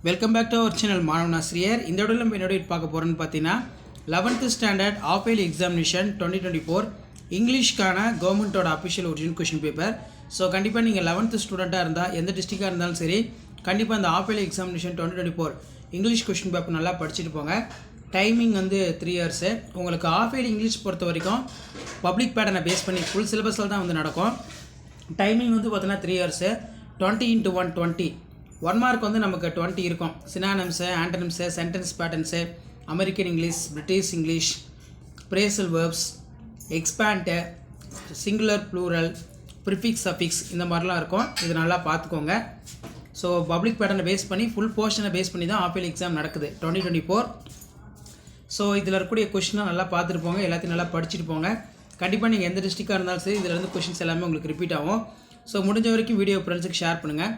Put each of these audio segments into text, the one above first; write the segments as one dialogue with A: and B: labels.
A: Welcome back to our channel மாணவன் ஆசிரியர். இந்த இடத்துல நம்ம என்னோட பார்க்க போகிறோன்னு பார்த்தீங்கன்னா 11th standard half yearly examination 2024 இங்கிலீஷ்க்கான கவர்மெண்ட்டோட official original question paper. So கண்டிப்பாக நீங்கள் 11th ஸ்டூடெண்ட்டாக இருந்தால் எந்த டிஸ்ட்ரிக்டாக இருந்தாலும் சரி, கண்டிப்பாக அந்த half yearly examination 2024 English question paper நல்லா படிச்சுட்டு போங்க. டைமிங் வந்து 3 years. உங்களுக்கு ஆஃப் இயர்லி இங்கிலீஷ் பொறுத்த வரைக்கும் பப்ளிக் பேட்டர்னை பேஸ் பண்ணி ஃபுல் சிலபஸில் தான் வந்து நடக்கும். டைமிங் வந்து பார்த்தீங்கன்னா 3 years, 20 into 1 20. 1 mark வந்து நமக்கு 20 இருக்கும். Synonyms, antonyms, sentence patterns, American English, British English, phrasal verbs, expand, singular plural, prefix suffix, இந்த மாதிரிலாம் இருக்கும். இது நல்லா பார்த்துக்கோங்க. ஸோ பப்ளிக் பேட்டர்னை பேஸ் பண்ணி ஃபுல் போர்ஷனை பேஸ் பண்ணி தான் ஆஃப் இயர்லி எக்ஸாம் நடக்குது 2024. ஸோ இதில் இருக்கக்கூடிய கொஷினாக நல்லா பார்த்துட்டு போங்க, எல்லாத்தையும் நல்லா படிச்சுட்டு போங்க. கண்டிப்பாக நீங்கள் எந்த டிஸ்ட்ரிக்டாக இருந்தாலும் சரி, இதில் இருந்து கொஷின்ஸ் எல்லாமே உங்களுக்கு ரிப்பீட் ஆகும். ஸோ முடிஞ்ச வரைக்கும் வீடியோ ஃப்ரெண்ட்ஸுக்கு ஷேர் பண்ணுங்கள்.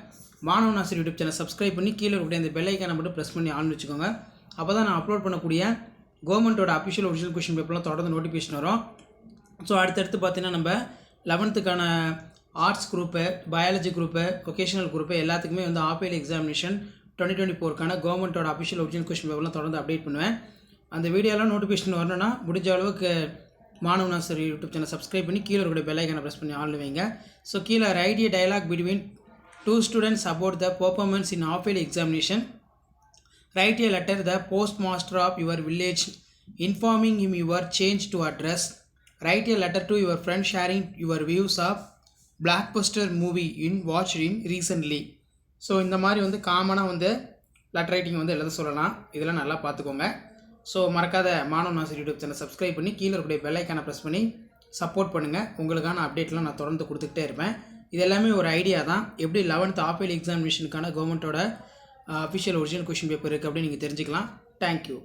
A: மாணவன் ஆசிரியர் யூடியூப் சேனல் சப்ஸ்கிரைப் பண்ணி கீழே இருக்கக்கூடிய அந்த பெல் ஐக்கானை மட்டும் ப்ரெஸ் பண்ணி ஆன் வச்சுக்கோங்க. அப்போ தான் நான் அப்லோட் பண்ணக்கூடிய கவர்மெண்ட்டோட அஃபிஷியல் ஒரிஜினல் கொஷின் பேப்பர்லாம் தொடர்ந்து நோட்டிஃபிகேஷன் வரும். ஸோ அடுத்தடுத்து பார்த்தீங்கன்னா நம்ம 11th arts group, biology group, vocational group எல்லாத்துக்குமே வந்து ஆஃப் இயர்லி எக்ஸாமினேஷன் 2024 கவர்மெண்ட்டோட அஃபிஷியல் ஒரிஜினல் கொஷின் பேப்பர்லாம் தொடர்ந்து அப்டேட் பண்ணுவேன். அந்த வீடியோலாம் நோட்டிஃபிகேஷன் வரணும்னா முடிஞ்ச அளவுக்கு மாணவன் ஆசிரியர் யூடியூப் சேனல் சப்ஸ்கிரைப் பண்ணி கீழே இருக்கக்கூடிய பெல் ஐக்கானை ப்ரெஸ் பண்ணி ஆன் வைங்க. ஸோ கீழே write a dialogue between 2 students about the performance in half-yearly examination. Write a letter the postmaster of your village informing him your change to address. Write a letter to your friend sharing your views of blockbuster movie in watched in recently. So இந்த மாதிரி வந்து காமனாக வந்து letter writing வந்து எழுத சொல்லலாம். இதெல்லாம் நல்லா பார்த்துக்கோங்க. ஸோ மறக்காத மாணவன் ஆசிரியர் யூடியூப் சேனல் சப்ஸ்கிரைப் பண்ணி கீழே இருக்கக்கூடிய பெல் ஐக்கானை ப்ரெஸ் பண்ணி சப்போர்ட் பண்ணுங்கள். உங்களுக்கான அப்டேட்லாம் நான் தொடர்ந்து கொடுத்துக்கிட்டே இருப்பேன். இது எல்லாமே ஒரு ஐடியா தான், எப்படி 11th ஆஃப் இயர்லி எக்ஸாமினேஷனுக்கான கவர்மெண்ட்டோட அஃபிஷியல் ஒரிஜினல் கொஷின் பேப்பர் இருக்குது அப்படின்னு நீங்கள் தெரிஞ்சுக்கலாம். தேங்க்யூ.